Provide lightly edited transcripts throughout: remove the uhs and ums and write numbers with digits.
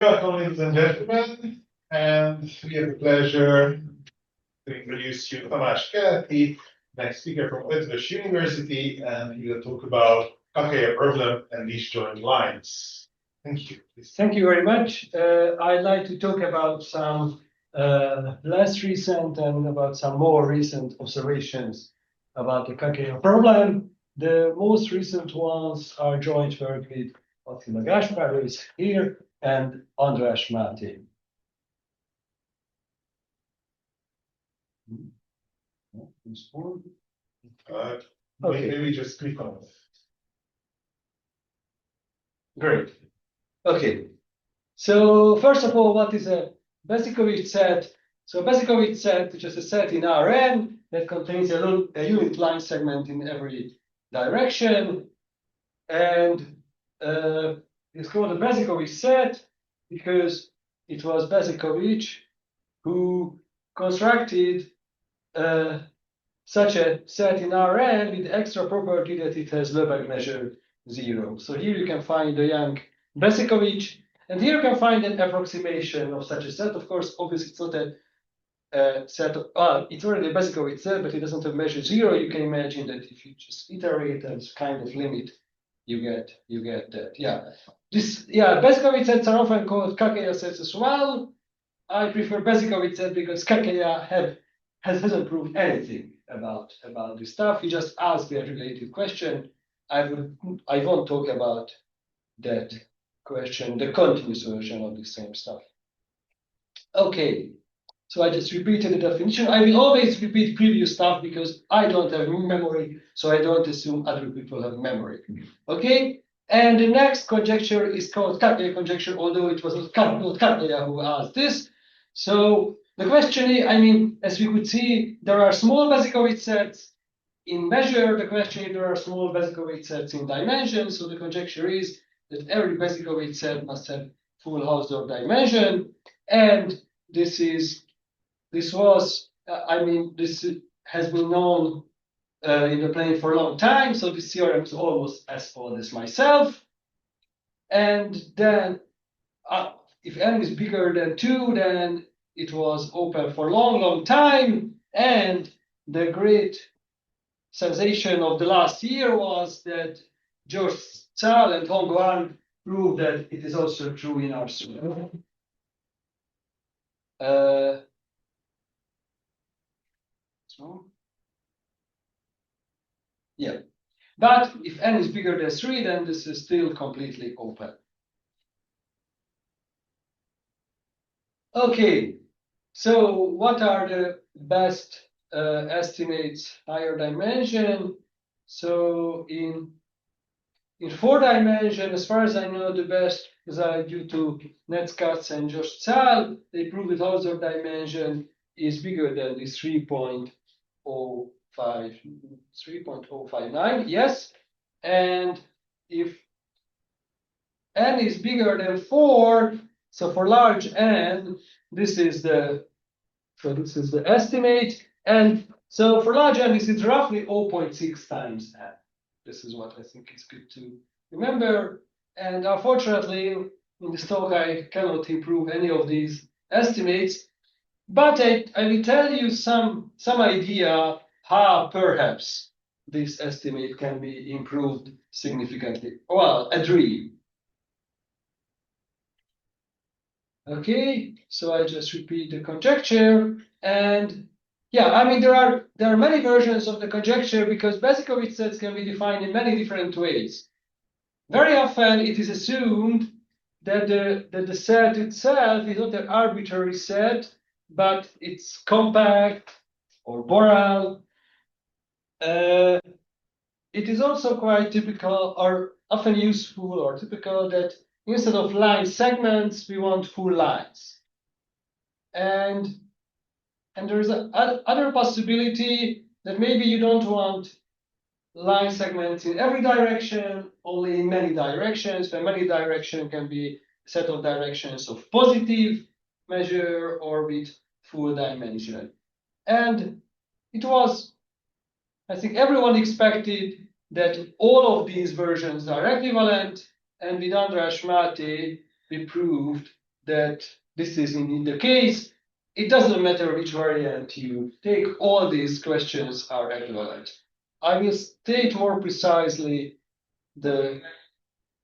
Welcome, ladies and gentlemen, and we have the pleasure to introduce you to Tamás Keleti, next speaker from Eötvös University, and he will talk about Kakeya problem and disjoint lines. Thank you. Please. Thank you very much. I'd like to talk about some less recent and about some more recent observations about the Kakeya problem. The most recent ones are joint work with Attila Gáspár, who is here, and András Máté. Maybe just click on it. Great. Okay. So first of all, what is a Bezikovich set? So Bezikovich set is just a set in HUN-REN that contains a unit line segment in every direction, and it's called a Bezikovich set because it was Bezikovich who constructed such a set in HUN-REN with the extra property that it has Lebesgue measure 0. So here you can find the young Bezikovich, and here you can find an approximation of such a set. Of course, obviously it's not a set of, it's already a Bezikovich set, but it doesn't have measure 0. You can imagine that if you just iterate and kind of limit, you get that. Bezikovich sets are often called Kakeya sets as well. I prefer Bezikovich set because Kakeya hasn't proved anything about this stuff. He just asked a related question. I won't talk about that question, the continuous version of the same stuff. Okay, so I just repeated the definition. I will always repeat previous stuff because I don't have memory, so I don't assume other people have memory. Okay, and the next conjecture is called Kakeya conjecture, although it was not Kakeya who asked this. So the question is, I mean, as we could see, there are small Bezikovich sets in measure. The question is, there are small Bezikovich sets in dimension. So the conjecture is that every Bezikovich set must have full Hausdorff dimension, and this has been known in the plane for a long time. So this theorem is almost as old as myself. And then, if n is bigger than 2, then it was open for a long time. And the great sensation of the last year was that George Zal and Hong-Guan proved that it is also true in our student. But if n is bigger than 3, then this is still completely open. Okay, so what are the best estimates higher dimension? So in 4 dimension, as far as I know, the best is due to Netzkatz and Josh Zal. They prove that Hausdorff dimension is bigger than this 3.059. Yes, and if n is bigger than 4, so for large n, this is the estimate, and so for large n, this is roughly 0.6 times n. This is what I think is good to remember. And unfortunately, in this talk, I cannot improve any of these estimates, but I will tell you some idea how perhaps this estimate can be improved significantly. Well, a dream. Okay, so I just repeat the conjecture, and I mean there are many versions of the conjecture because Bezikovich sets can be defined in many different ways. Very often it is assumed that the set itself is not an arbitrary set, but it's compact or Borel. It is also quite typical or often useful or typical that instead of line segments, we want full lines. And there is another possibility that maybe you don't want line segments in every direction, only in many directions. But many directions can be a set of directions of positive measure or with full dimension. And it was, I think everyone expected that all of these versions are equivalent. And with András Máté, we proved that this is indeed the case. It doesn't matter which variant you take, all these questions are equivalent. I will state more precisely the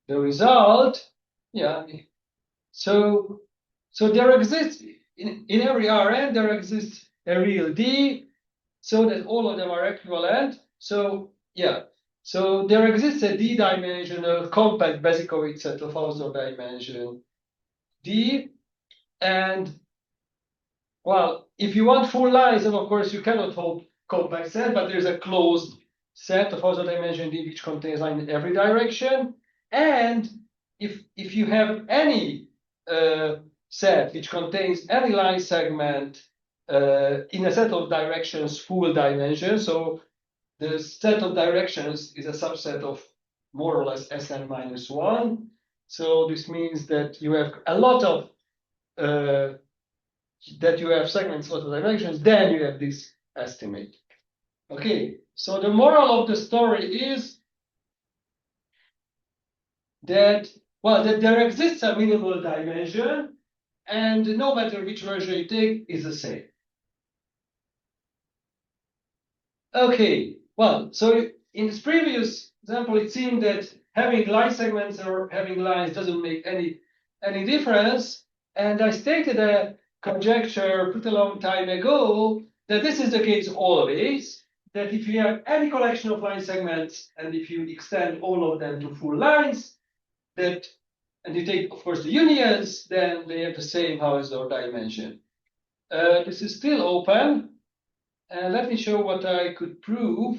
result. Yeah. So there exists in every Rn there exists a real D, so that all of them are equivalent. So yeah. So there exists a D-dimensional compact Bezikovich set of Hausdorff dimension D, and well, if you want full lines, then of course you cannot hold compact set, but there's a closed set of Hausdorff dimension D which contains line in every direction. And if you have any set which contains any line segment in a set of directions full dimension, so the set of directions is a subset of more or less Sn minus 1. So this means that you have a lot of that you have segments lot of dimensions, then you have this estimate. Okay, so the moral of the story is that, well, that there exists a minimal dimension, and no matter which version you take is the same. Okay, well, so in this previous example, it seemed that having line segments or having lines doesn't make any difference. And I stated a conjecture pretty long time ago that this is the case always, that if you have any collection of line segments and if you extend all of them to full lines, that, and you take, of course, the unions, then they have the same Hausdorff dimension. This is still open. And let me show what I could prove.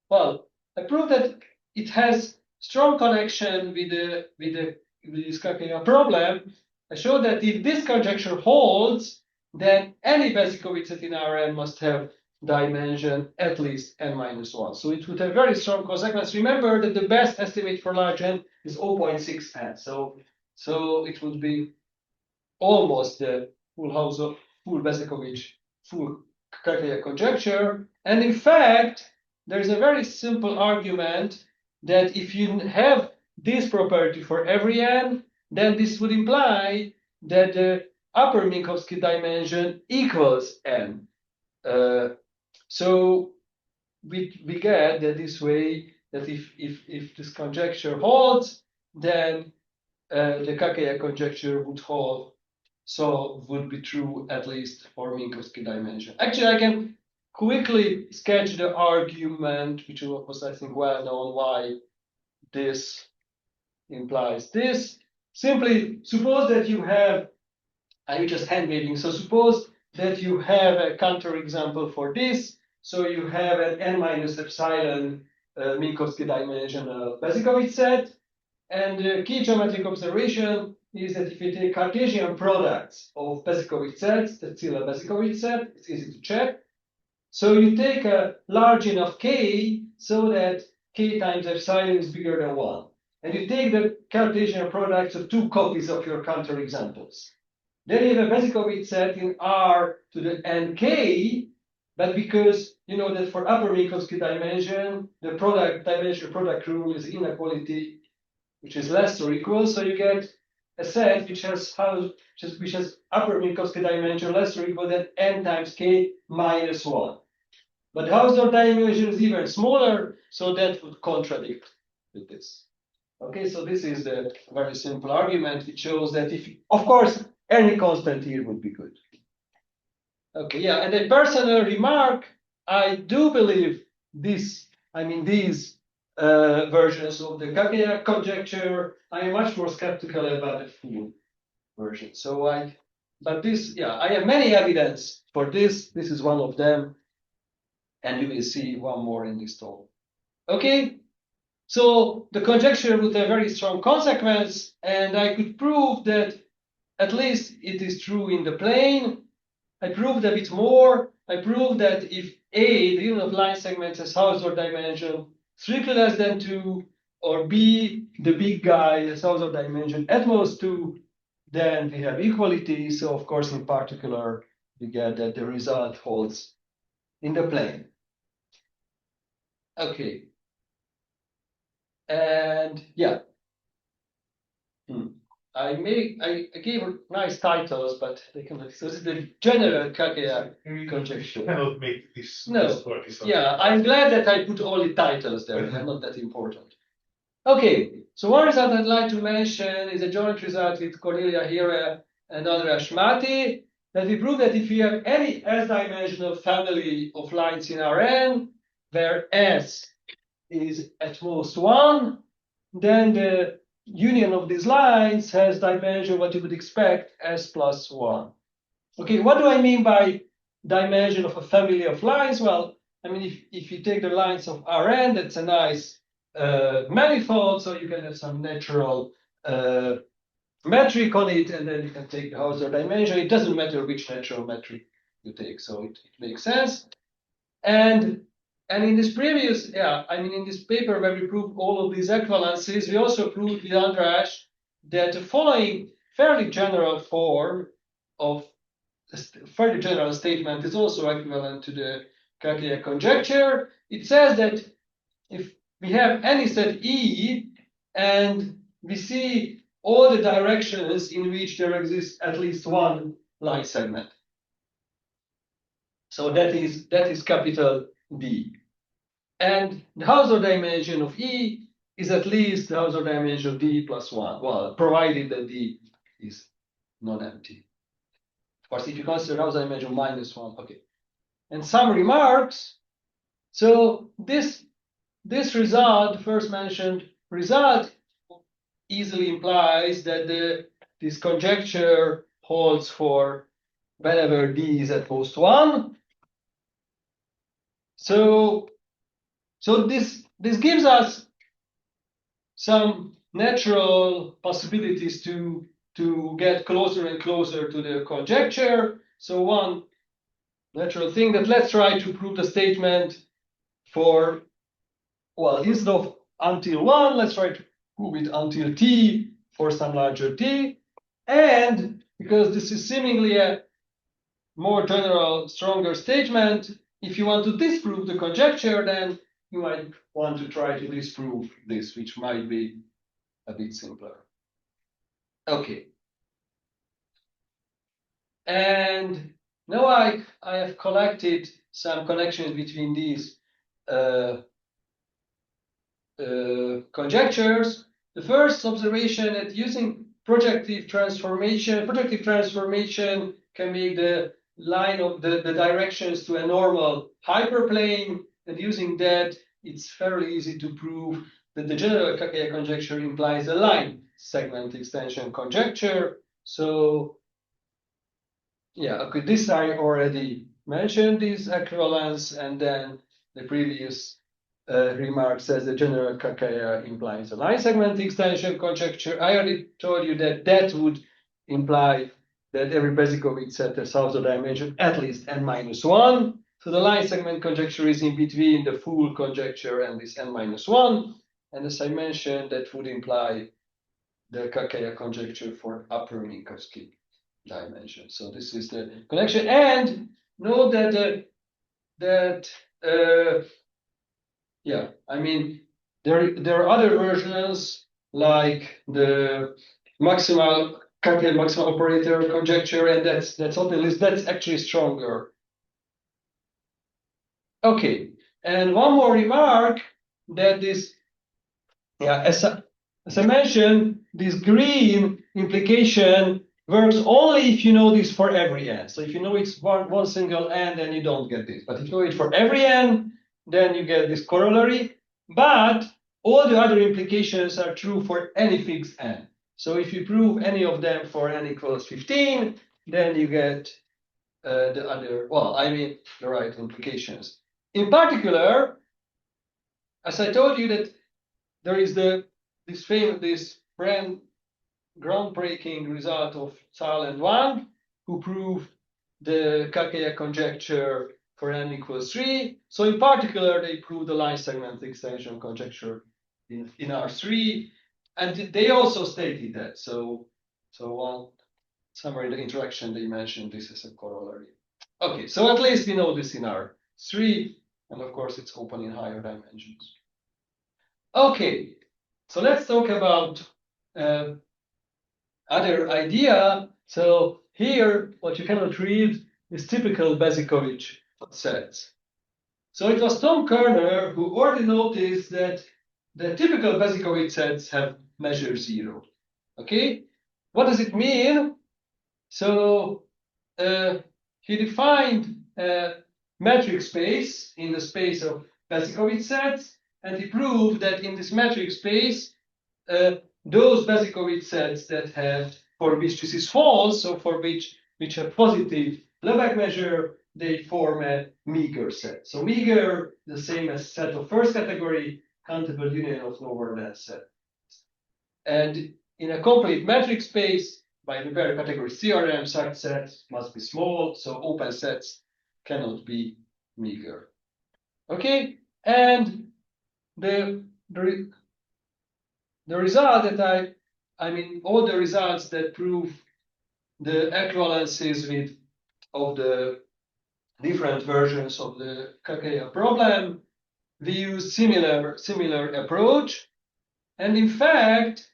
Well, I proved that it has strong connection with this Kakeya problem. I showed that if this conjecture holds, then any Bezikovich set in Rn must have dimension at least n-1. So it would have very strong consequence. Remember that the best estimate for large n is 0.6 n. So it would be almost the full Bezikovich, full Kakeya conjecture. And in fact, there's a very simple argument that if you have this property for every n, then this would imply that the upper Minkowski dimension equals n. So we get that this way, that if this conjecture holds, then the Kakeya conjecture would hold, so would be true at least for Minkowski dimension. Actually, I can quickly sketch the argument, which was, I think, well known, why this implies this. Simply suppose that you have, I'm just hand waving, so suppose that you have a counterexample for this. So you have an n-epsilon Minkowski dimensional Bezikovich set. And the key geometric observation is that if you take Cartesian products of Bezikovich sets, that's still a Bezikovich set, it's easy to check. So you take a large enough k so that k times epsilon is bigger than 1. And you take the Cartesian products of two copies of your counterexamples. Then you have a Bezikovich set in R to the nk, but because you know that for upper Minkowski dimension, the dimension product rule is inequality which is less or equal, so you get a set which has upper Minkowski dimension less or equal than n times k minus 1. But Hausdorff dimension is even smaller, so that would contradict with this. Okay, so this is the very simple argument which shows that if, of course, any constant here would be good. Okay, yeah, and a personal remark, I do believe this, these versions of the Kakeya conjecture. I am much more skeptical about the full version. But this, yeah, I have many evidence for this. This is one of them, and you will see one more in this talk. Okay, so the conjecture would have very strong consequence, and I could prove that at least it is true in the plane. I proved a bit more. I proved that if A, the union of line segments has Hausdorff dimension strictly less than 2, or B, the big guy has Hausdorff dimension at most 2, then we have equality. So of course, in particular, we get that the result holds in the plane. Okay. And yeah. I gave nice titles, but they cannot. So this is the general Kakeya conjecture. You cannot make this. No. Yeah, I'm glad that I put all the titles there. They're not that important. Okay, so one result I'd like to mention is a joint result with Cornelia Hira and Andreas Schmati, that we prove that if you have any S-dimensional family of lines in Rn, where S is at most 1, then the union of these lines has dimension what you would expect, S plus 1. Okay, what do I mean by dimension of a family of lines? Well, I mean, if you take the lines of Rn, that's a nice manifold, so you can have some natural metric on it, and then you can take the Hausdorff dimension. It doesn't matter which natural metric you take, so it makes sense. And in this previous, in this paper where we proved all of these equivalences, we also proved with András that the following fairly general form of fairly general statement is also equivalent to the Kakeya conjecture. It says that if we have any set E and we see all the directions in which there exists at least one line segment. So that is capital D. And the Hausdorff dimension of E is at least the Hausdorff dimension of D plus 1. Well, provided that D is non-empty. Of course, if you consider Hausdorff dimension minus 1, okay. And some remarks. So this result, the first mentioned result, easily implies that this conjecture holds for whenever D is at most 1. So this gives us some natural possibilities to get closer and closer to the conjecture. So one natural thing that let's try to prove the statement for, well, instead of until 1, let's try to prove it until t for some larger t. And because this is seemingly a more general, stronger statement, if you want to disprove the conjecture, then you might want to try to disprove this, which might be a bit simpler. Okay. And now I have collected some connections between these conjectures. The first observation that using projective transformation can make the line of the directions to a normal hyperplane, and using that it's fairly easy to prove that the general Kakeya conjecture implies a line segment extension conjecture. So yeah, okay, this I already mentioned, this equivalence, and then the previous remark says the general Kakeya implies a line segment extension conjecture. I already told you that that would imply that every Bezikovich set has Hausdorff dimension at least n-1. So the line segment conjecture is in between the full conjecture and this n-1. And as I mentioned, that would imply the Kakeya conjecture for upper Minkowski dimension. So this is the connection. And note that there are other versions like the maximal Kakeya maximal operator conjecture, and that's on the list. That's actually stronger. Okay, and one more remark that this, as I mentioned, this green implication works only if you know this for every n. So if you know it's one single n, then you don't get this. But if you know it for every n, then you get this corollary. But all the other implications are true for any fixed n. So if you prove any of them for n equals 15, then you get the other, the right implications. In particular, as I told you that there is this groundbreaking result of Zal and Wang, who proved the Kakeya conjecture for n equals 3. So in particular, they proved the line segment extension conjecture in R3. And they also stated that. So somewhere in the interaction, they mentioned this as a corollary. Okay, so at least we know this in R3, and of course it's open in higher dimensions. Okay, so let's talk about other idea. So here, what you cannot read is typical Bezikovich sets. So it was Tom Kerner who already noticed that the typical Bezikovich sets have measure 0. Okay, what does it mean? So he defined a metric space in the space of Bezikovich sets, and he proved that in this metric space, those Bezikovich sets that have, for which this is false, so for which have positive Lebesgue measure, they form a meager set. So meager, the same as set of first category, countable union of lower than set. And in a complete metric space, by the very category theorem, such sets must be small, so open sets cannot be meager. Okay, and the result that I mean, all the results that prove the equivalences of the different versions of the Kakeya problem, we use similar approach. And in fact,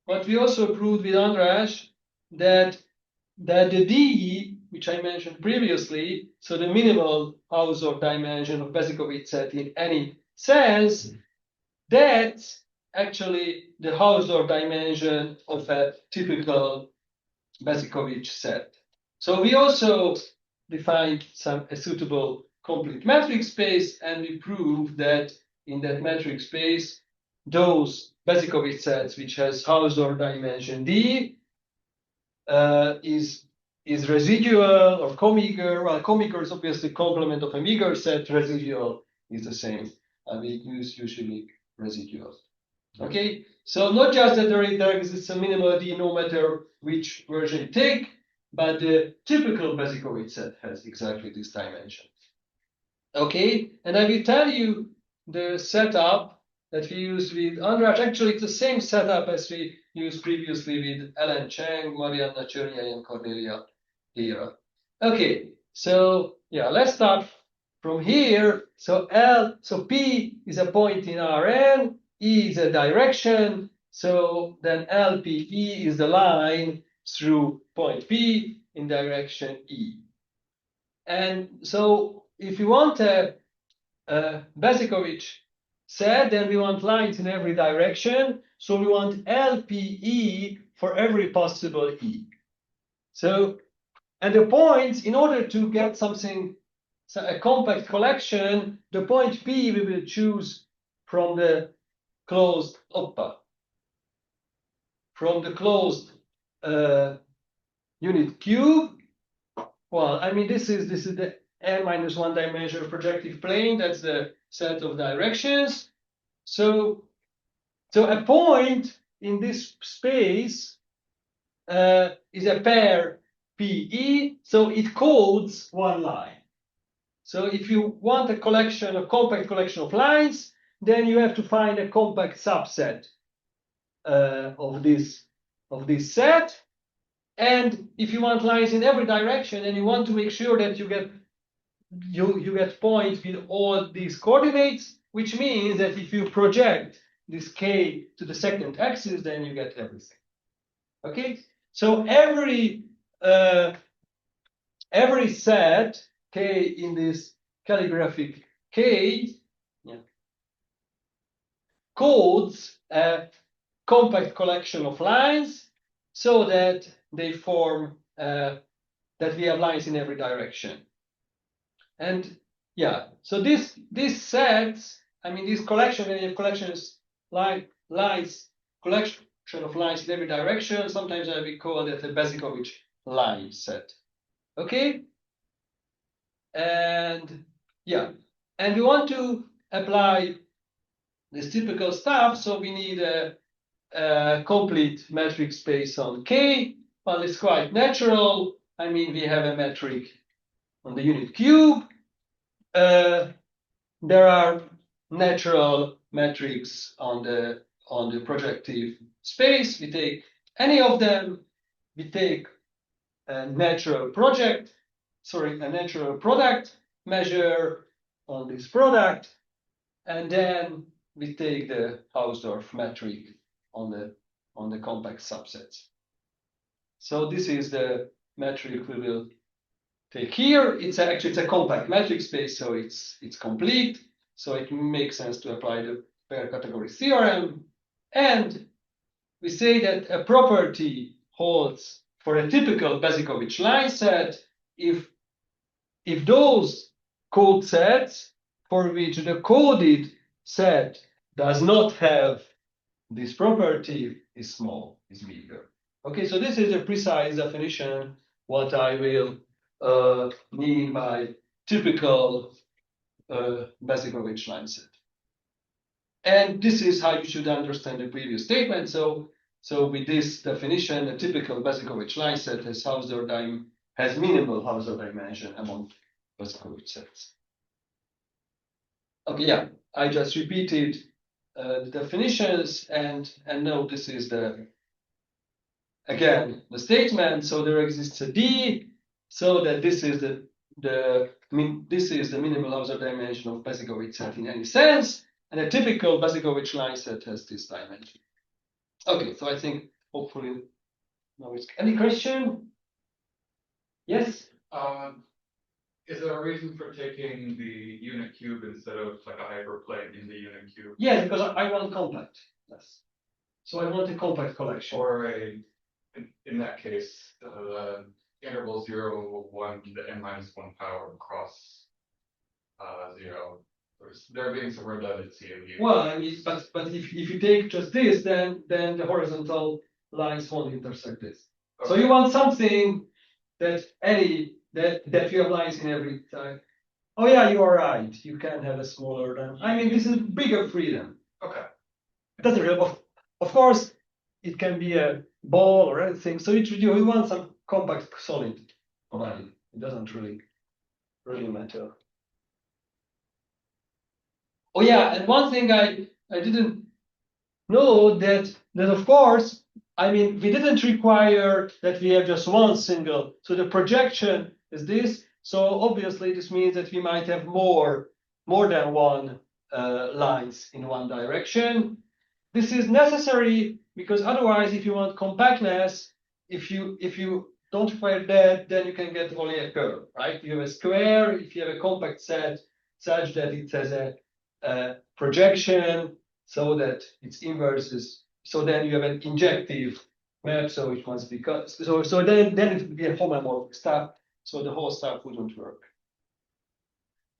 what we also proved with András, that the D, which I mentioned previously, so the minimal Hausdorff dimension of Bezikovich set in any sense, that's actually the Hausdorff dimension of a typical Bezikovich set. So we also defined a suitable complete metric space, and we proved that in that metric space, those Bezikovich sets which has Hausdorff dimension D is residual or comeager. Well, comeager is obviously complement of a meager set. Residual is the same. We use usually residual. Okay, so not just that there exists a minimal D no matter which version you take, but the typical Bezikovich set has exactly this dimension. Okay, and I will tell you the setup that we used with András. Actually, it's the same setup as we used previously with Ellen Chang, Marianna Czerniai, and Cornelia Hera. Okay, so yeah, let's start from here. So P is a point in Rn, E is a direction. So then LPE is the line through point P in direction E. And so if you want a Bezikovich set, then we want lines in every direction. So we want LPE for every possible E. So, and the points, in order to get something, a compact collection, the point P we will choose from the closed unit cube. Well, I mean, this is the n-1 dimensional projective plane. That's the set of directions. So a point in this space is a pair PE. So it codes one line. So if you want a compact collection of lines, then you have to find a compact subset of this set. And if you want lines in every direction, and you want to make sure that you get points with all these coordinates, which means that if you project this k to the second axis, then you get everything. Okay, so every set k in this calligraphic k codes a compact collection of lines, so that they form that we have lines in every direction. And yeah, so this sets, I mean, this collection, when you have collections collection of lines in every direction, sometimes we call it a Bezikovich line set. Okay, and yeah, and we want to apply this typical stuff, so we need a complete metric space on K. Well, it's quite natural. I mean, we have a metric on the unit cube. There are natural metrics on the projective space. We take any of them. We take a natural product measure on this product, and then we take the Hausdorff metric on the compact subsets. So this is the metric we will take here. It's a compact metric space, so it's complete. So it makes sense to apply the pair category theorem. And we say that a property holds for a typical Bezikovich line set if those code sets for which the coded set does not have this property is small, is bigger. Okay, so this is a precise definition what I will mean by typical Bezikovich line set. And this is how you should understand the previous statement. So with this definition, a typical Bezikovich line set has minimal Hausdorff dimension among Bezikovich sets. Okay, yeah, I just repeated the definitions, and now this is again the statement. So there exists a D, so that this is the minimal Hausdorff dimension of Bezikovich set in any sense, and a typical Bezikovich line set has this dimension. Okay, so I think hopefully now it's any question? Yes. Is there a reason for taking the unit cube instead of like a hyperplane in the unit cube? Yes, because I want compact. Yes. So I want a compact collection. Or in that case, interval 0, 1 to the n-1 power across 0. There being some redundancy in here. Well, I mean, but if you take just this, then the horizontal lines won't intersect this. Okay. So you want something that you have lines in every time. Oh yeah, you are right. You can have a smaller than. I mean, this is bigger freedom. Okay. It doesn't really. Of course, it can be a ball or anything. So you want some compact solid already. It doesn't really matter. Oh yeah, and one thing I didn't know that of course, I mean, we didn't require that we have just one single. So the projection is this. So obviously this means that we might have more than one lines in one direction. This is necessary because otherwise, if you want compactness, if you don't require that, then you can get only a curve, right? You have a square. If you have a compact set such that it has a projection so that its inverse is, so then you have an injective map, so it must be cut. So then it would be a homomorphic stuff, so the whole stuff wouldn't work.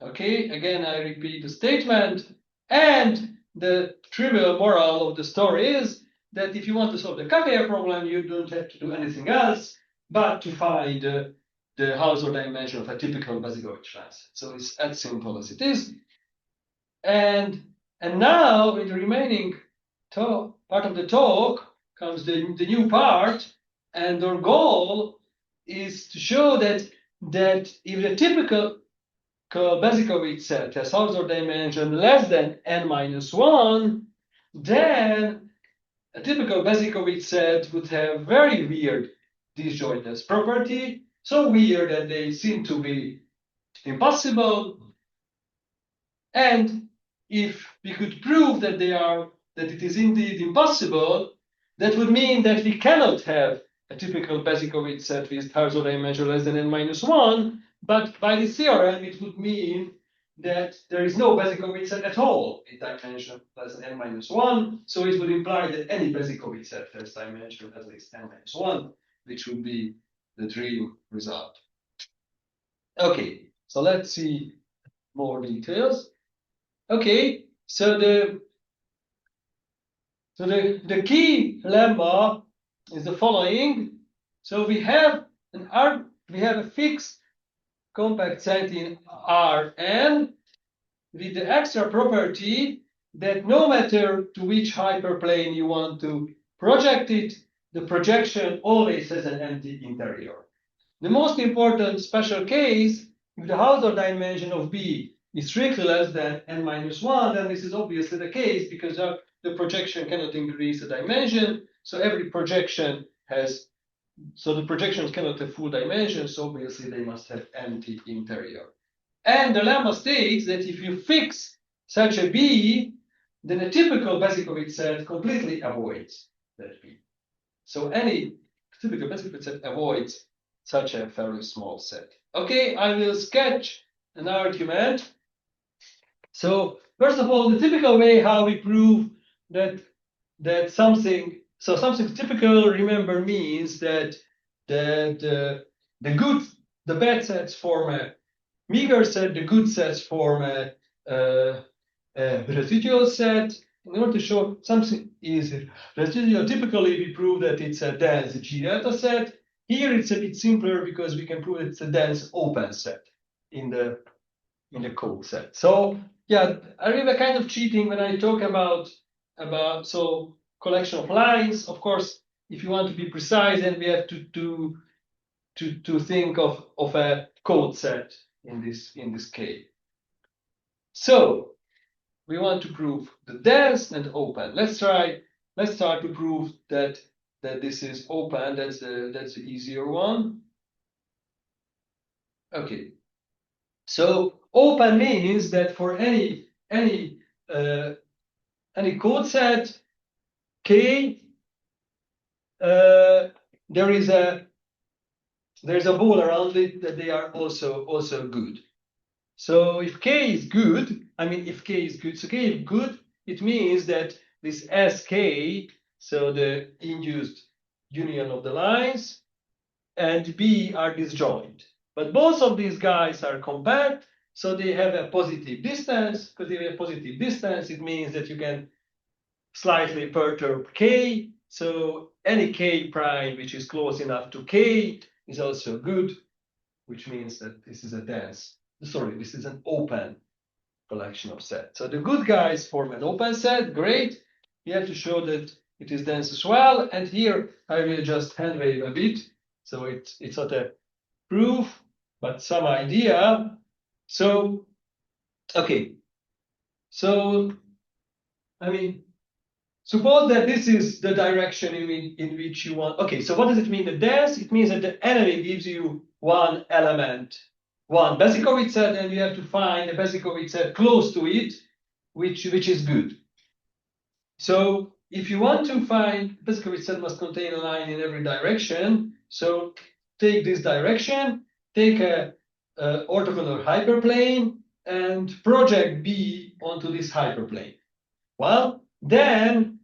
Okay, again, I repeat the statement, and the trivial moral of the story is that if you want to solve the Kakeya problem, you don't have to do anything else but to find the Hausdorff dimension of a typical Bezikovich line set. So it's as simple as it is. And now in the remaining part of the talk comes the new part, and our goal is to show that if the typical Bezikovich set has Hausdorff dimension less than n-1, then a typical Bezikovich set would have very weird disjointness property, so weird that they seem to be impossible. And if we could prove that it is indeed impossible, that would mean that we cannot have a typical Bezikovich set with Hausdorff dimension less than n-1. But by this theorem, it would mean that there is no Bezikovich set at all in dimension less than n-1. So it would imply that any Bezikovich set has dimension at least n-1, which would be the dream result. Okay, so let's see more details. Okay, so the key lemma is the following. So we have a fixed compact set in Rn with the extra property that no matter to which hyperplane you want to project it, the projection always has an empty interior. The most important special case, if the Hausdorff dimension of B is strictly less than n-1, then this is obviously the case because the projection cannot increase the dimension. So every projection the projections cannot have full dimension, so obviously they must have empty interior. And the lemma states that if you fix such a B, then a typical Bezikovich set completely avoids that B. So any typical Basicowicz set avoids such a fairly small set. Okay, I will sketch an argument. So first of all, the typical way how we prove that something typical, remember, means that the bad sets form a meager set, the good sets form a residual set. In order to show something is residual, typically we prove that it's a dense G delta set. Here it's a bit simpler because we can prove it's a dense open set in the code set. So yeah, I really kind of cheating when I talk about so collection of lines. Of course, if you want to be precise, then we have to think of a code set in this case. So we want to prove the dense and open. Let's start to prove that this is open. That's the easier one. Okay. So open means that for any code set K, there's a ball around it that they are also good. So if K is good, if K is good, so K is good, it means that this SK, so the induced union of the lines, and B are disjoint. But both of these guys are compact, so they have a positive distance. Because they have a positive distance, it means that you can slightly perturb K. So any K prime which is close enough to K is also good, which means that this is this is an open collection of sets. So the good guys form an open set, great. We have to show that it is dense as well. And here I will just hand wave a bit. So it's not a proof, but some idea. So, okay. So, suppose that this is the direction in which you want. Okay, so what does it mean, the dense? It means that the enemy gives you one element, one Basicowicz set, and you have to find a Basicowicz set close to it, which is good. So if you want to find Basicowicz set must contain a line in every direction. So take this direction, take a orthogonal hyperplane, and project B onto this hyperplane. Well, then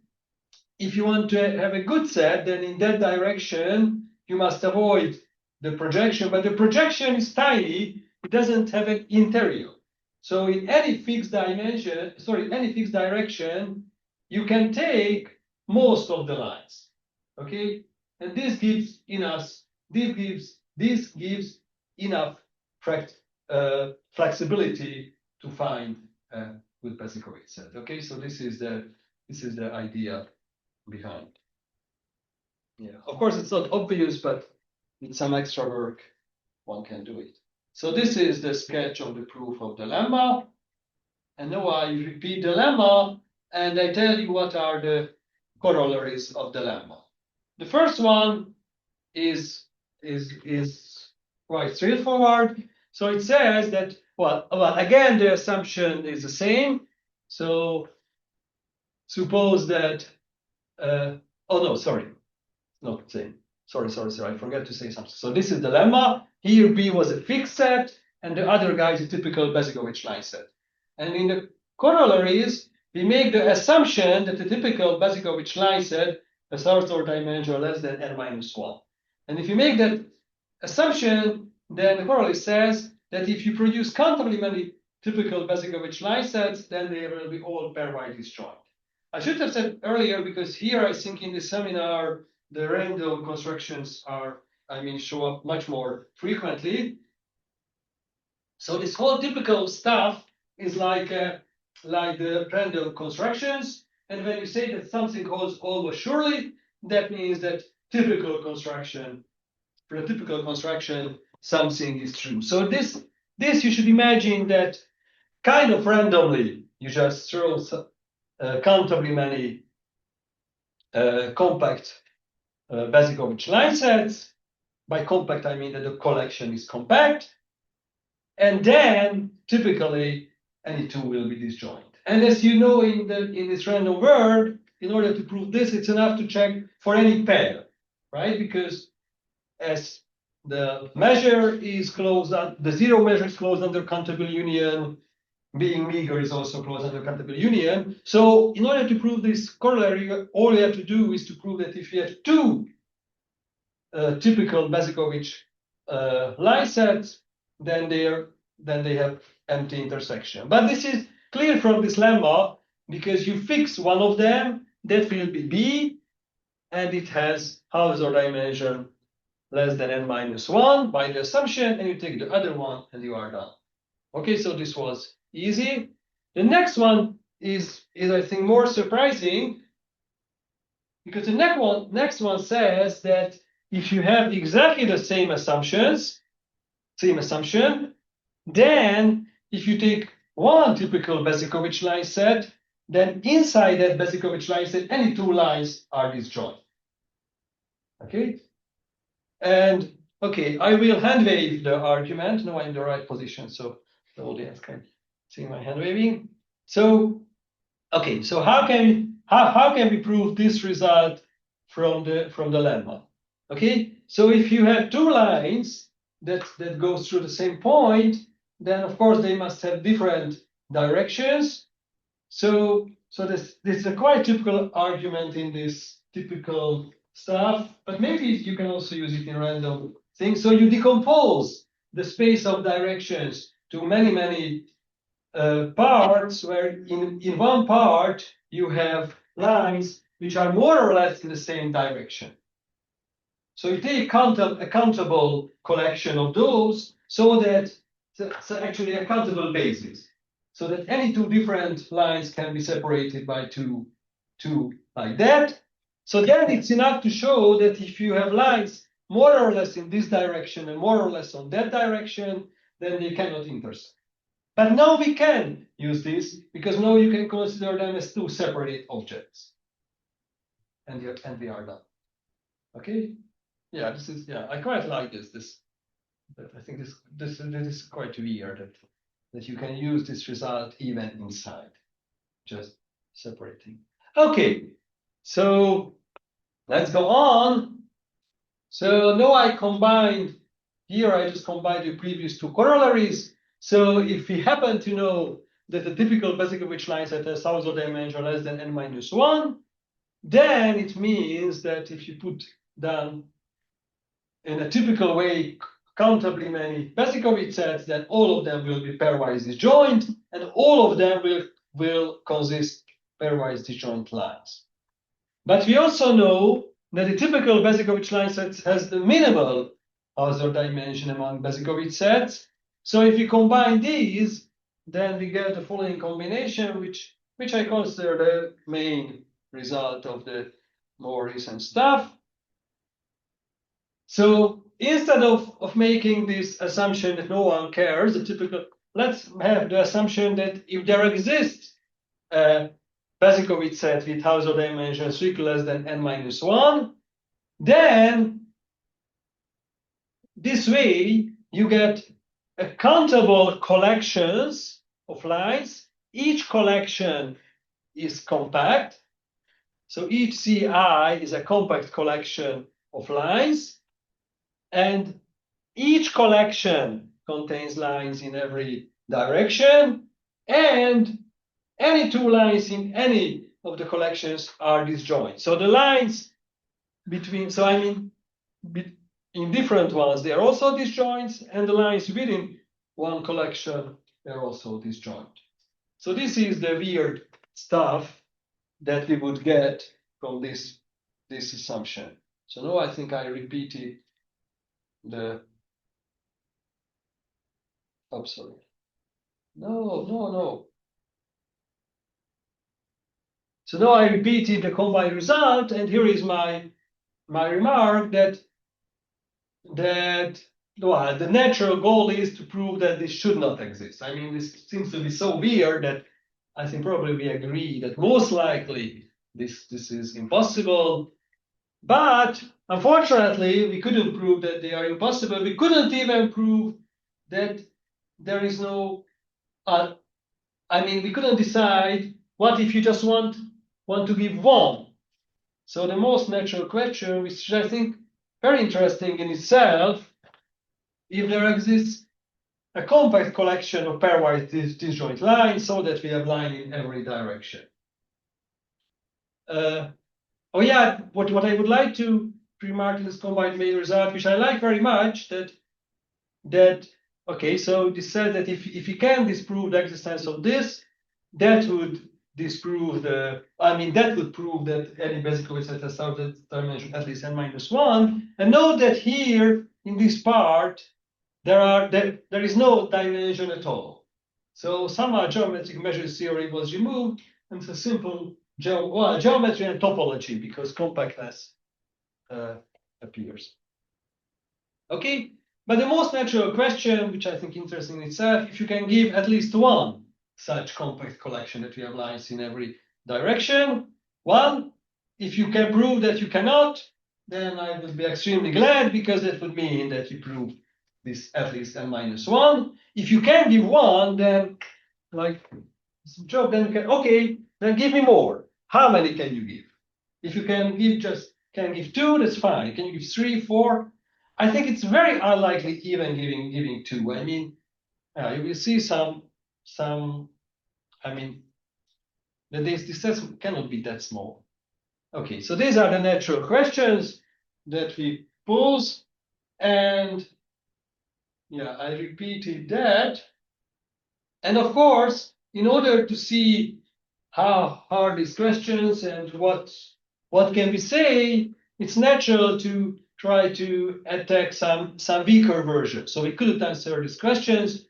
if you want to have a good set, then in that direction you must avoid the projection, but the projection is tiny, it doesn't have an interior. So in any fixed direction, you can take most of the lines. Okay? And this gives enough flexibility to find a good Basicowicz set. Okay, so this is the idea behind. Yeah, of course it's not obvious, but with some extra work, one can do it. So this is the sketch of the proof of the lemma. And now I repeat the lemma, and I tell you what are the corollaries of the lemma. The first one is quite straightforward. So it says that, well, again, the assumption is the same. So suppose that, oh no, sorry, not the same. Sorry, I forgot to say something. So this is the lemma. Here B was a fixed set, and the other guy is a typical Basicowicz line set. And in the corollaries, we make the assumption that the typical Basicowicz line set has Hausdorff dimension less than n-1. And if you make that assumption, then the corollary says that if you produce countably many typical Basicowicz line sets, then they will be all pairwise disjoint. I should have said earlier, because here I think in the seminar, the random constructions show up much more frequently. So this whole typical stuff is like the random constructions. And when you say that something holds almost surely, that means that for a typical construction, something is true. So this you should imagine that kind of randomly, you just throw countably many compact Basicowicz line sets. By compact, I mean that the collection is compact. And then typically any two will be disjoint. And as you know, in this random world, in order to prove this, it's enough to check for any pair. right? Because as the measure is closed, the zero measure is closed under countable union, being meager is also closed under countable union. So in order to prove this corollary, all you have to do is to prove that if you have two typical Bezikovich line sets, then they have empty intersection. But this is clear from this lemma because you fix one of them, that will be B, and it has Hausdorff dimension less than n-1 by the assumption, and you take the other one and you are done. Okay, so this was easy. The next one is I think more surprising because the next one says that if you have exactly the same assumption, then if you take one typical Bezikovich line set, then inside that Bezikovich line set, any two lines are disjoint. Okay? And okay, I will hand wave the argument. Now I'm in the right position, so the audience can see my hand waving. So, okay, so how can we prove this result from the lemma? Okay, so if you have two lines that go through the same point, then of course they must have different directions. So this is a quite typical argument in this typical stuff, but maybe you can also use it in random things. So you decompose the space of directions to many parts, where in one part you have lines which are more or less in the same direction. So you take a countable collection of those, so that so actually a countable basis, so that any two different lines can be separated by two like that. So then it's enough to show that if you have lines more or less in this direction and more or less on that direction, then they cannot intersect. But now we can use this because now you can consider them as two separate objects. And we are done. Okay? Yeah, this is, yeah, I quite like this. I think this is quite weird that you can use this result even inside, just separating. Okay, so let's go on. So now I just combined the previous two corollaries. So if we happen to know that the typical Bezikovich line set has Hausdorff dimension less than n-1, then it means that if you put down in a typical way countably many Bezikovich sets, then all of them will be pairwise disjoint, and all of them will consist pairwise disjoint lines. But we also know that the typical Bezikovich line set has the minimal Hausdorff dimension among Bezikovich sets. So if you combine these, then we get the following combination, which I consider the main result of the more recent stuff. So instead of making this assumption that no one cares, let's have the assumption that if there exists a Bezikovich set with Hausdorff dimension 3 less than n-1, then this way you get a countable collections of lines. Each collection is compact. So each CI is a compact collection of lines. And each collection contains lines in every direction. And any two lines in any of the collections are disjoint. So the lines between, in different ones, they are also disjoints, and the lines within one collection, they're also disjoint. So this is the weird stuff that we would get from this assumption. So now I think I repeated the, oh, sorry. No. So now I repeated the combined result, and here is my remark that the natural goal is to prove that this should not exist. I mean, this seems to be so weird that I think probably we agree that most likely this is impossible. But unfortunately, we couldn't prove that they are impossible. We couldn't even prove that there is no. We couldn't decide what if you just want to give one. So the most natural question, which I think very interesting in itself if there exists a compact collection of pairwise disjoint lines so that we have line in every direction. Oh yeah, what I would like to remark in this combined main result, which I like very much, that okay, so this says that if you can disprove the existence of this, that would disprove that would prove that any Bezikovich set has some dimension at least n-1. And note that here in this part there is no dimension at all. So somehow geometric measure theory was removed, and it's a simple geometry and topology because compactness appears. Okay, but the most natural question, which I think interesting in itself, if you can give at least one such compact collection that we have lines in every direction. One, if you can prove that you cannot, then I would be extremely glad because that would mean that you prove this at least n-1. If you can give one, then like job, then you can, okay, then give me more. How many can you give? If you can give give 2, that's fine. Can you give 3, 4? I think it's very unlikely even giving 2. I mean, you will see some. I mean, this test cannot be that small. Okay, so these are the natural questions that we pose, and yeah, I repeated that. And of course, in order to see how hard these questions and what can we say, it's natural to try to attack some weaker versions. So we couldn't answer these questions.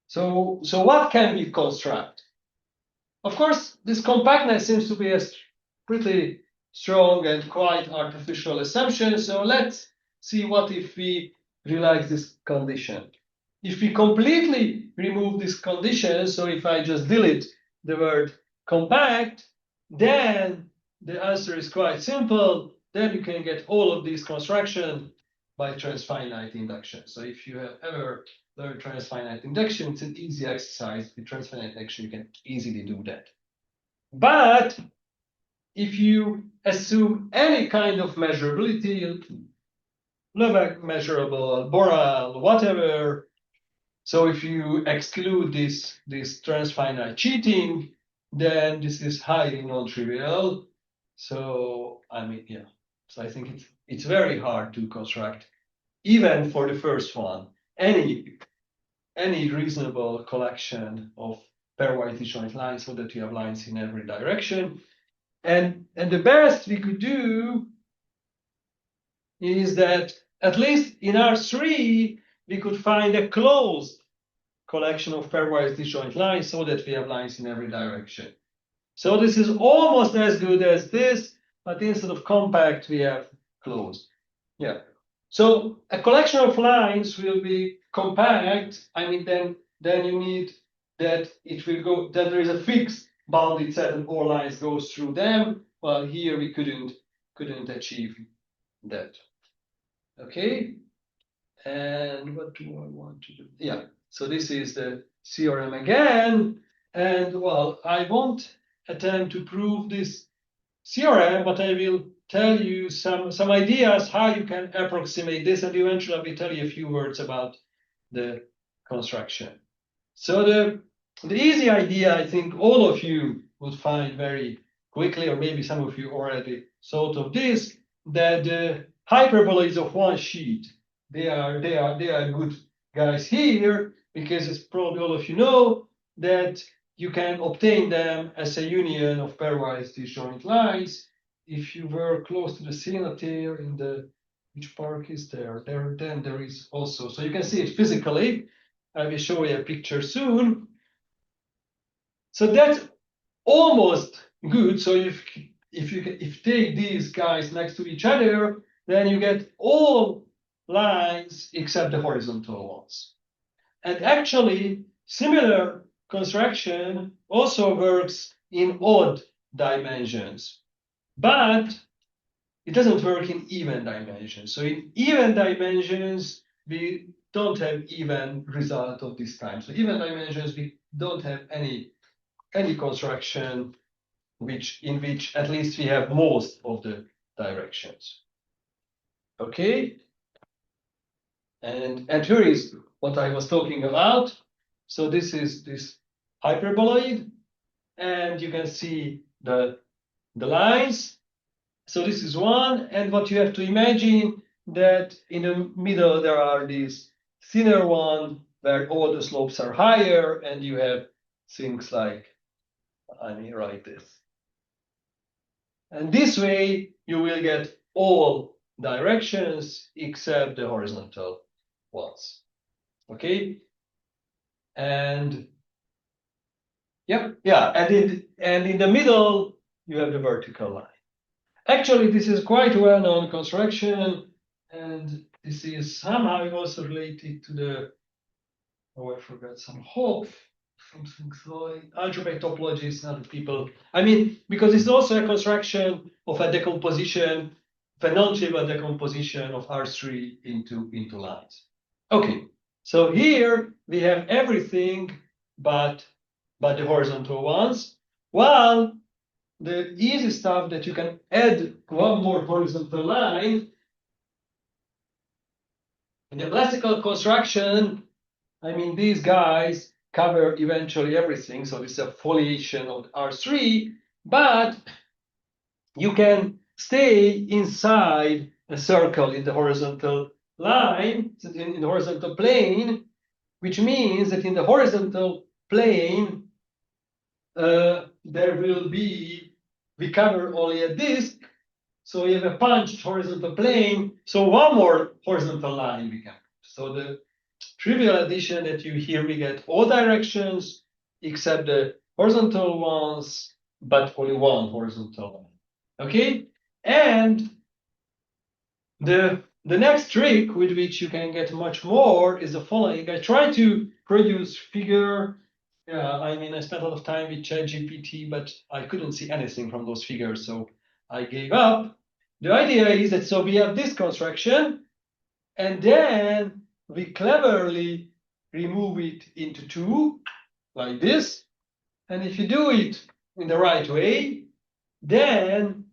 So what can we construct? Of course, this compactness seems to be a pretty strong and quite artificial assumption. So let's see what if we realize this condition. If we completely remove this condition, so if I just delete the word compact, then the answer is quite simple. Then you can get all of these constructions by transfinite induction. So if you have ever learned transfinite induction, it's an easy exercise. With transfinite induction, you can easily do that. But if you assume any kind of measurability, Lebesgue measurable, Borel, whatever, so if you exclude this transfinite cheating, then this is highly non-trivial. So I mean, yeah. So I think it's very hard to construct, even for the first one, any reasonable collection of pairwise disjoint lines so that you have lines in every direction. And the best we could do is that at least in R3 we could find a closed collection of pairwise disjoint lines so that we have lines in every direction. So this is almost as good as this, but instead of compact, we have closed. Yeah. So a collection of lines will be compact. I mean, then you need that it will go, then there is a fixed bounded set and all lines goes through them. Well, here we couldn't achieve that. Okay. And what do I want to do? Yeah. So this is the theorem again. And well, I won't attempt to prove this theorem, but I will tell you some ideas how you can approximate this, and eventually I will tell you a few words about the construction. So the easy idea, I think all of you would find very quickly, or maybe some of you already thought of this, that the hyperbolas of one sheet, they are good guys here, because it's probably all of you know that you can obtain them as a union of pairwise disjoint lines. If you were close to the cenotaire in the, which park is there? Then there is also, so you can see it physically. I will show you a picture soon. So that's almost good. So if you take these guys next to each other, then you get all lines except the horizontal ones. And actually, similar construction also works in odd dimensions, but it doesn't work in even dimensions. So in even dimensions, we don't have even result of this time. So even dimensions, we don't have any construction in which at least we have most of the directions. Okay. And here is what I was talking about. So this is this hyperboloid, and you can see the lines. So this is one, and what you have to imagine that in the middle there are these thinner one where all the slopes are higher, and you have things like, I mean, like this. And this way you will get all directions except the horizontal ones. Okay, and yeah, and in the middle you have the vertical line. Actually, this is quite a well-known construction, and this is somehow also related to the, oh, I forgot some hope, something so algebraic topologists and other people. I mean, because it's also a construction of a decomposition, of a non-trivial decomposition of R3 into lines. Okay, so here we have everything but the horizontal ones. Well, the easy stuff that you can add one more horizontal line. In the classical construction, I mean, these guys cover eventually everything. So this is a foliation of R3, but you can stay inside a circle in the horizontal line, in the horizontal plane, which means that in the horizontal plane, there will be, we cover only a disk, so we have a punched horizontal plane, so one more horizontal line we can. So the trivial addition that you here, we get all directions except the horizontal ones, but only one horizontal line. Okay, and the next trick with which you can get much more is the following. I try to produce figure. Yeah, I mean, I spent a lot of time with ChatGPT, but I couldn't see anything from those figures, so I gave up. The idea is that so we have this construction, and then we cleverly remove it into two, like this. And if you do it in the right way, then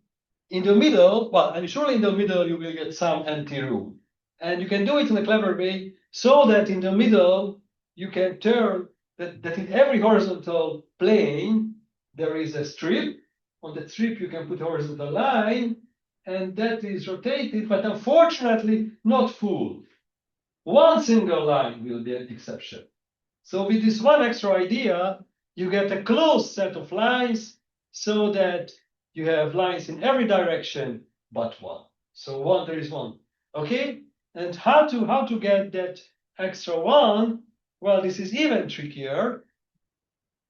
in the middle, well, and surely in the middle you will get some empty room. And you can do it in a clever way so that in the middle you can turn that in every horizontal plane there is a strip. On the strip you can put a horizontal line, and that is rotated, but unfortunately not full. One single line will be an exception. So with this one extra idea, you get a closed set of lines so that you have lines in every direction but one. So one, there is one. Okay? And how to get that extra one? Well, this is even trickier.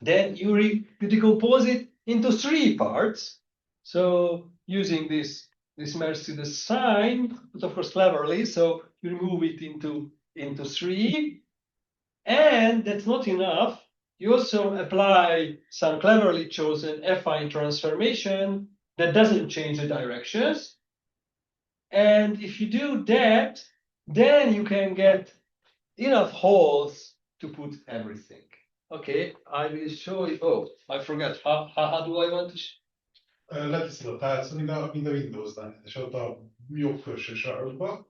Then you decompose it into three parts. So using this Mercedes sign, but of course cleverly, so you remove it into three. And that's not enough. You also apply some cleverly chosen affine transformation that doesn't change the directions. And if you do that, then you can get enough holes to put everything. Okay, I will show you. Oh, I forgot. How do I want to? Leteszed a tálca, mint a Windows-nál, és ott a jobb felső sarokban,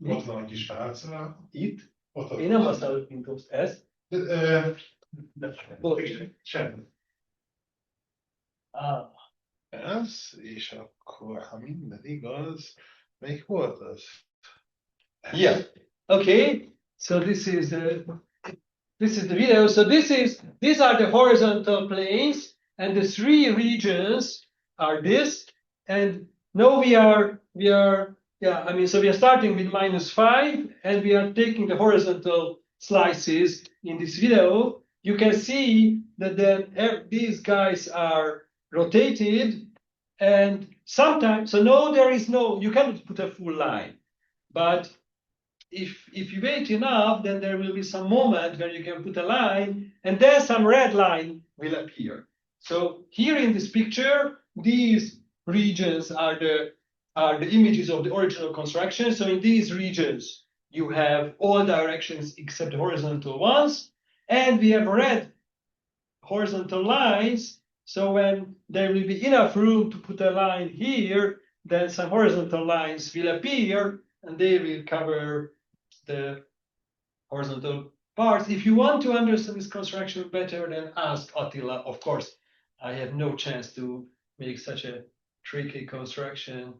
ott van a kis tálca. Itt? Ott Én nem használok Windows-t, ezt. Semmi. Ez, és akkor, ha minden igaz, melyik volt az? Yeah. Okay. So this is the video. So these are the horizontal planes, and the three regions are this. And now we are yeah. I mean, so we are starting with -5, and we are taking the horizontal slices in this video. You can see that then these guys are rotated, and sometimes, so no, there is no, you cannot put a full line, but if you wait enough, then there will be some moment where you can put a line, and then some red line will appear. So here in this picture, these regions are the images of the original construction. So in these regions, you have all directions except the horizontal ones, and we have red horizontal lines. So when there will be enough room to put a line here, then some horizontal lines will appear. and they will cover the horizontal parts. If you want to understand this construction better, then ask Attila. Of course, I have no chance to make such a tricky construction.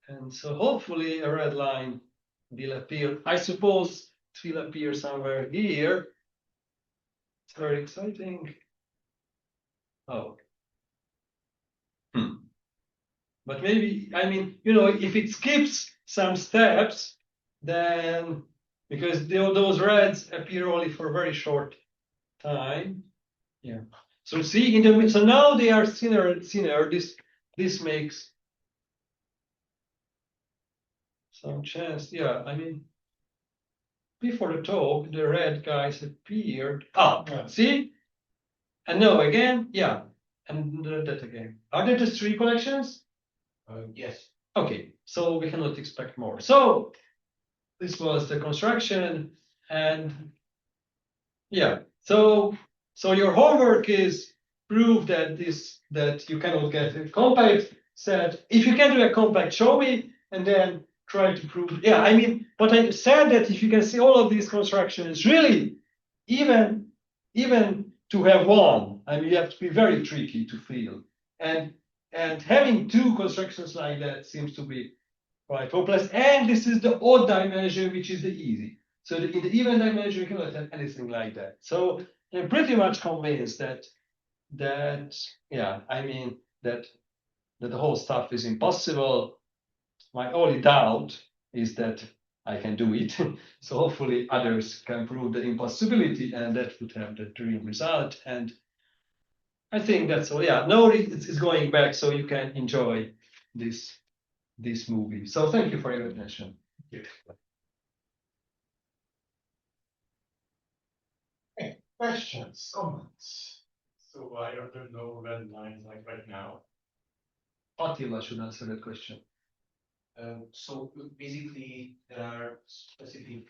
And so hopefully a red line will appear. I suppose it will appear somewhere here. It's very exciting. Oh. But maybe, I mean, you know, if it skips some steps, then because those reds appear only for a very short time. Yeah. So see in the so now they are thinner and thinner. This makes some chance. Yeah, I mean, before the talk, the red guys appeared. Ah, see? And no, again, yeah. And that again. Are there just 3 collections? Yes. Okay, so we cannot expect more. So this was the construction, and yeah. So your homework is prove that you cannot get a compact set. If you can do a compact, show me, and then try to prove. Yeah, I mean, but I said that if you can see all of these constructions, really, even to have one, I mean, you have to be very tricky to feel. And having 2 constructions like that seems to be quite hopeless. And this is the odd dimension, which is the easy. So in the even dimension, you cannot have anything like that. So I'm pretty much convinced that yeah, I mean that the whole stuff is impossible. My only doubt is that I can do it. So hopefully others can prove the impossibility, and that would have the dream result. And I think that's all. Yeah, no, it's going back, so you can enjoy this movie. So thank you for your attention. Thank you. Okay, questions, comments? So why are there no red lines like right now? Attila should answer that question. So basically, there are specific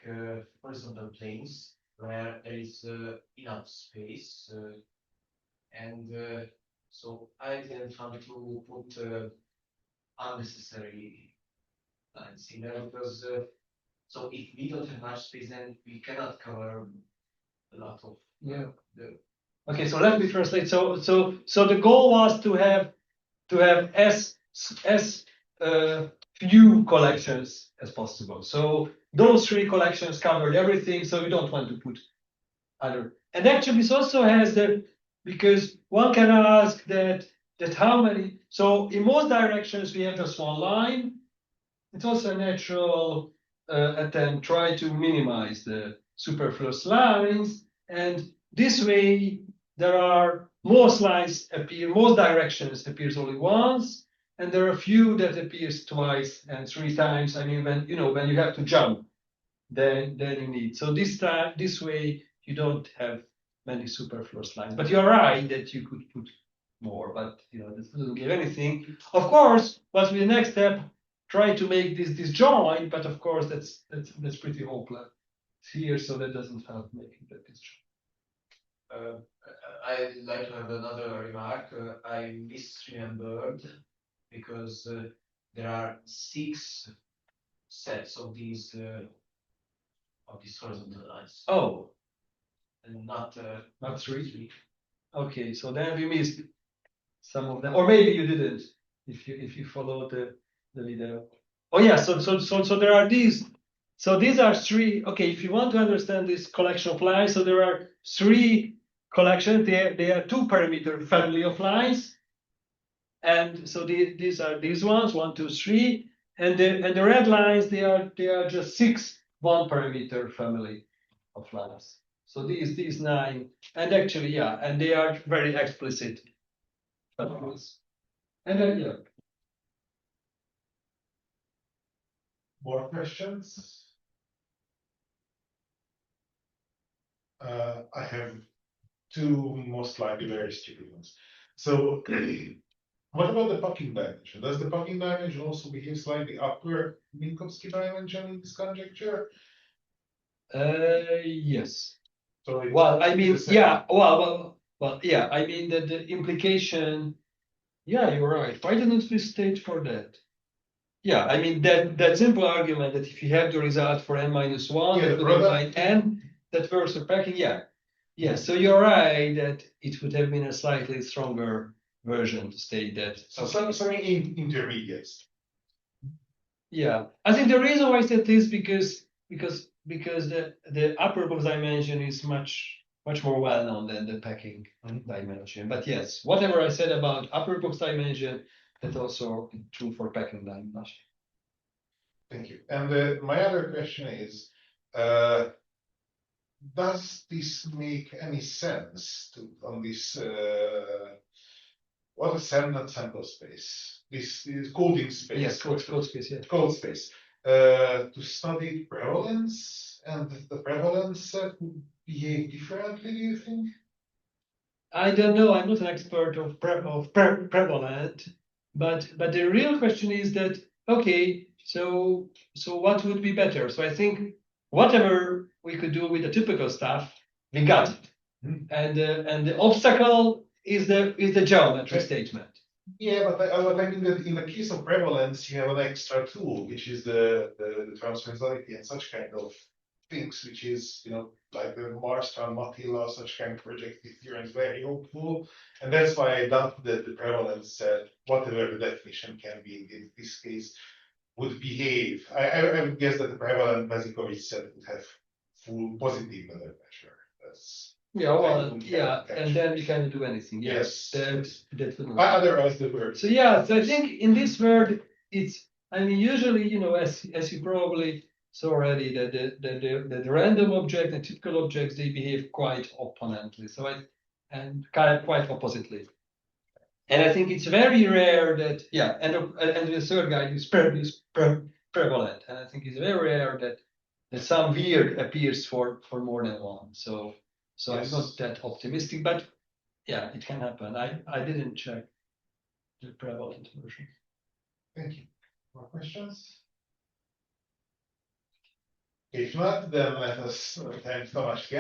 horizontal planes where there is enough space, and so I didn't want to put unnecessary lines in there because so if we don't have much space, then we cannot cover a lot of Okay, so let me translate. So the goal was to have as few collections as possible. So those 3 collections covered everything. So we don't want to put other. And actually, this also has because one can ask that how many. So in most directions we have just 1 line. It's also a natural attempt try to minimize the superfluous lines, and this way there are most lines appear, most directions appears only once, and there are a few that appears twice and 3 times. I mean, when you have to jump, then you need. So this way you don't have many superfluous lines. But you're right that you could put more, but this doesn't give anything. Of course, what's the next step? Try to make this disjoint, but of course that's pretty hopeless here, so that doesn't help making that disjoint. I'd like to have another remark. I misremembered because there are 6 sets of these horizontal lines. Oh, And not 3. Okay, so then we missed some of them, or maybe you didn't. If you follow the video. Oh yeah, so there are these. So these are 3. Okay, if you want to understand this collection of lines, so there are 3 collections. They are 2 parameter family of lines, and so these are these ones 1, 2, 3, and the red lines they are just 6 1 parameter family of lines. So these 9, and actually and they are very explicit families. And then More questions? I have 2 most likely very stupid ones. So, what about the Pucking dimension? Does the Pucking dimension also behave slightly upper Minkowski dimension in this conjecture? Yes. So Well, I mean, well, yeah. I mean that the implication. Yeah, you're right. Why didn't we state for that? Yeah, I mean that simple argument that if you have the result for n minus one, Yeah, that the would product. imply n that works for packing. Yeah, yeah. So you're right that it would have been a slightly stronger version to state that. So something intermediates. Yeah, I think the reason why I said this because the upper box dimension is much more well known than the packing dimension. But yes, whatever I said about upper box dimension, that's also true for packing dimension. Thank you. And my other question is, does this make any sense on this what is sample space? This is coding space. Yes, code space. Yeah. Code space. To study prevalence, and the prevalence would behave differently, do you think? I don't know. I'm not an expert of prevalent, but the real question is that okay. So what would be better? So I think whatever we could do with the typical stuff, we got it, and the obstacle is the geometry statement. Yeah, but I mean that in the case of prevalence, you have an extra tool, which is the transversality and such kind of things, which is, you know, like the Marstrand-Mattila, such kind of projective theorem is very helpful. And that's why I doubt that the prevalence, whatever the definition can be in this case, would behave. I would guess that the prevalent Bezikovich set would have full positive Miller measure. That's Yeah, well, yeah, and then we can't do anything. yes. That would not. Otherwise, the word. So yeah, so I think in this word, it's. I mean, usually, you know, as you probably saw already, that the random object and typical objects, they behave quite opponently. So and kind of quite oppositely. And I think it's very rare that and the third guy is prevalent, and I think it's very rare that some weird appears for more than one. So Yes. I'm not that optimistic, but yeah, it can happen. I didn't check the prevalent version. Thank you. More questions? If not, then let us thank Tamás Keleti.